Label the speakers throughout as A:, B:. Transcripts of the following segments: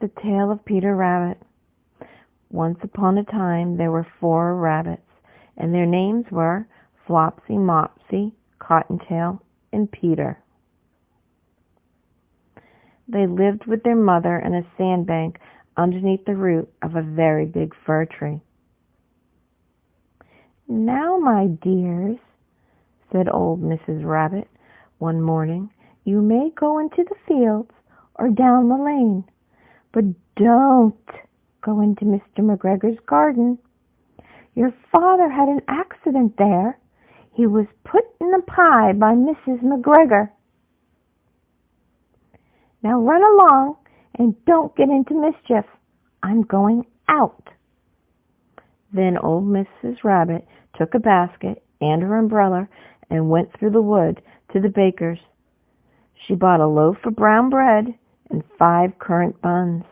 A: The Tale of Peter Rabbit. Once upon a time there were 4 rabbits, and their names were Flopsy, Mopsy, Cottontail, and Peter. They lived with their mother in a sandbank underneath the root of a very big fir tree. "Now, my dears," said old Mrs. Rabbit one morning, "you may go into the fields or down the lane, but don't go into Mr. McGregor's garden. Your father had an accident there. He was put in a pie by Mrs. McGregor. Now run along and don't get into mischief. I'm going out." Then old Mrs. Rabbit took a basket and her umbrella and went through the wood to the baker's. She bought a loaf of brown bread and 5 currant buns.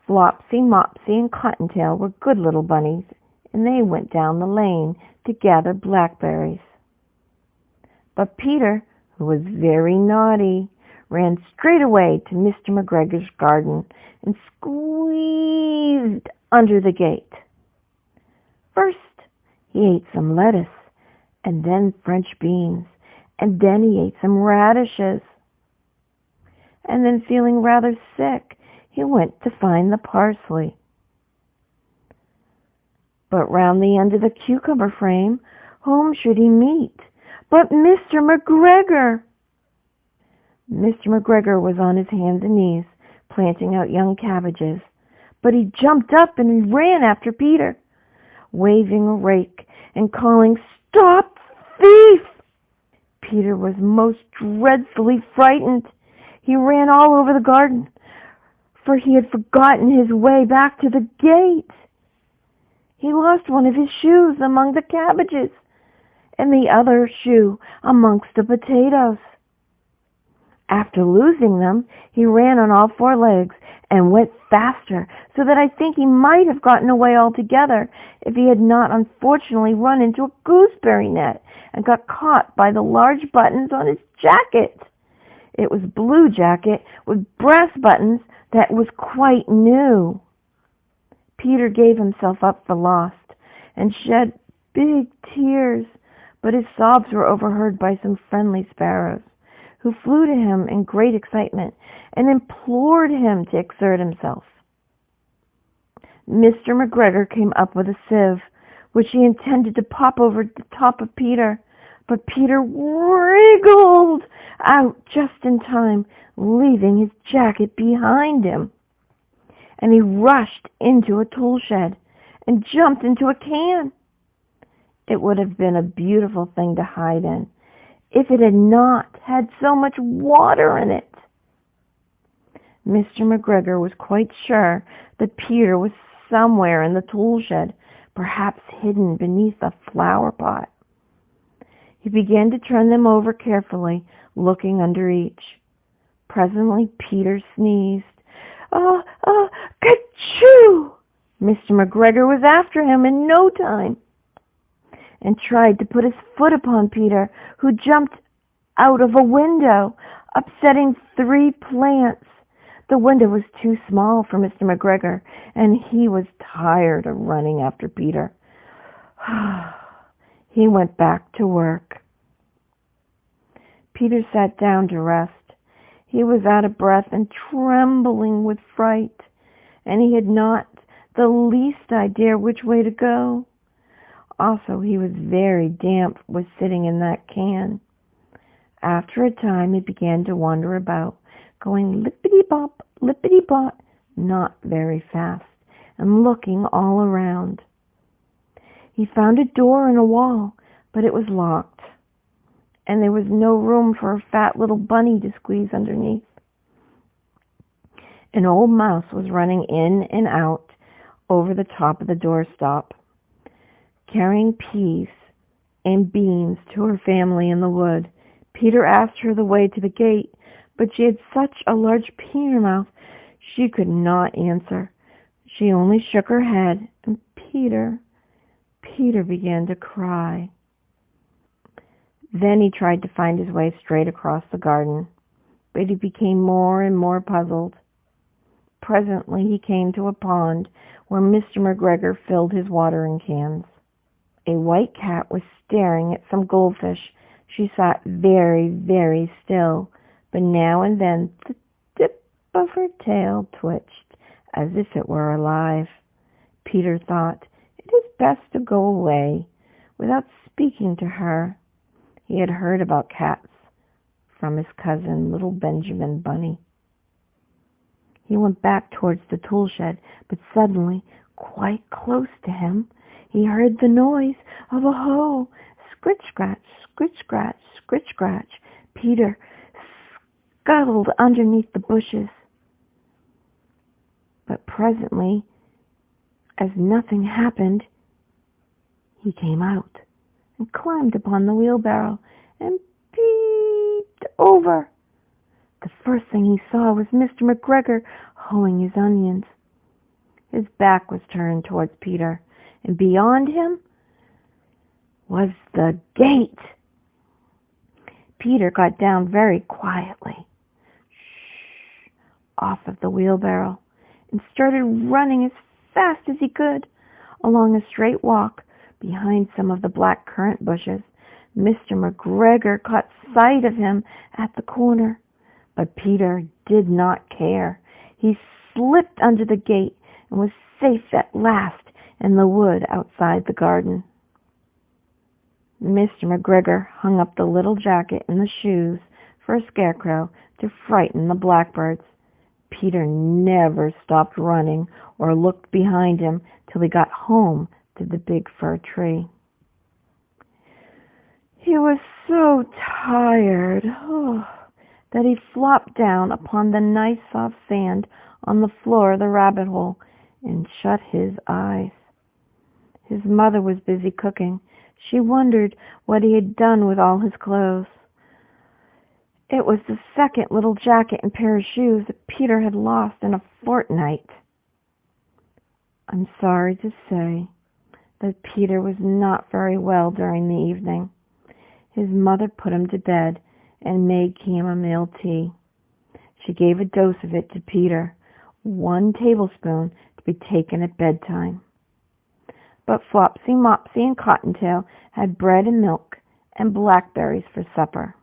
A: Flopsy, Mopsy, and Cottontail were good little bunnies, and they went down the lane to gather blackberries. But Peter, who was very naughty, ran straight away to Mr. McGregor's garden and squeezed under the gate. First, he ate some lettuce, and then French beans, and then he ate some radishes. And then, feeling rather sick, he went to find the parsley. But round the end of the cucumber frame, whom should he meet but Mr. McGregor? Mr. McGregor was on his hands and knees, planting out young cabbages, but he jumped up and ran after Peter, waving a rake and calling, "Stop, thief!" Peter was most dreadfully frightened. He ran all over the garden, for he had forgotten his way back to the gate. He lost one of his shoes among the cabbages, and the other shoe amongst the potatoes. After losing them, he ran on all 4 legs and went faster, so that I think he might have gotten away altogether if he had not unfortunately run into a gooseberry net and got caught by the large buttons on his jacket. It was blue jacket with brass buttons that was quite new. Peter gave himself up for lost and shed big tears, but his sobs were overheard by some friendly sparrows, who flew to him in great excitement and implored him to exert himself. Mr. McGregor came up with a sieve, which he intended to pop over the top of Peter, but Peter wriggled out just in time, leaving his jacket behind him. And he rushed into a tool shed and jumped into a can. It would have been a beautiful thing to hide in if it had not had so much water in it. Mr. McGregor was quite sure that Peter was somewhere in the tool shed, perhaps hidden beneath a flower pot. He began to turn them over carefully, looking under each. Presently Peter sneezed. "Oh, Ka-choo!" Mr. McGregor was after him in no time, and tried to put his foot upon Peter, who jumped out of a window, upsetting 3 plants. The window was too small for Mr. McGregor, and he was tired of running after Peter. He went back to work. Peter sat down to rest. He was out of breath and trembling with fright, and he had not the least idea which way to go. Also, he was very damp with sitting in that can. After a time, he began to wander about, going lippity-bop, lippity-bop, not very fast, and looking all around. He found a door in a wall, but it was locked, and there was no room for a fat little bunny to squeeze underneath. An old mouse was running in and out over the top of the doorstop, carrying peas and beans to her family in the wood. Peter asked her the way to the gate, but she had such a large pea in her mouth she could not answer. She only shook her head, and Peter began to cry. Then he tried to find his way straight across the garden, but he became more and more puzzled. Presently he came to a pond where Mr. McGregor filled his watering cans. A white cat was staring at some goldfish. She sat very, very still, but now and then the tip of her tail twitched as if it were alive. Peter thought, it is best to go away without speaking to her. He had heard about cats from his cousin, little Benjamin Bunny. He went back towards the tool shed, but suddenly, quite close to him, he heard the noise of a hoe. Scritch-scratch, scritch-scratch, scritch-scratch. Peter scuttled underneath the bushes. But presently, as nothing happened, he came out and climbed upon the wheelbarrow and peeped over. The first thing he saw was Mr. McGregor hoeing his onions. His back was turned towards Peter, and beyond him was the gate. Peter got down very quietly, off of the wheelbarrow, and started running as fast as he could along a straight walk behind some of the black currant bushes. Mr. McGregor caught sight of him at the corner, but Peter did not care. He slipped under the gate and was safe at last in the wood outside the garden. Mr. McGregor hung up the little jacket and the shoes for a scarecrow to frighten the blackbirds. Peter never stopped running or looked behind him till he got home to the big fir tree. He was so tired that he flopped down upon the nice soft sand on the floor of the rabbit hole and shut his eyes. His mother was busy cooking. She wondered what he had done with all his clothes. It was the second little jacket and pair of shoes that Peter had lost in a fortnight. I'm sorry to say that Peter was not very well during the evening. His mother put him to bed and made chamomile tea. She gave a dose of it to Peter, 1 tablespoon to be taken at bedtime. But Flopsy, Mopsy, and Cottontail had bread and milk and blackberries for supper.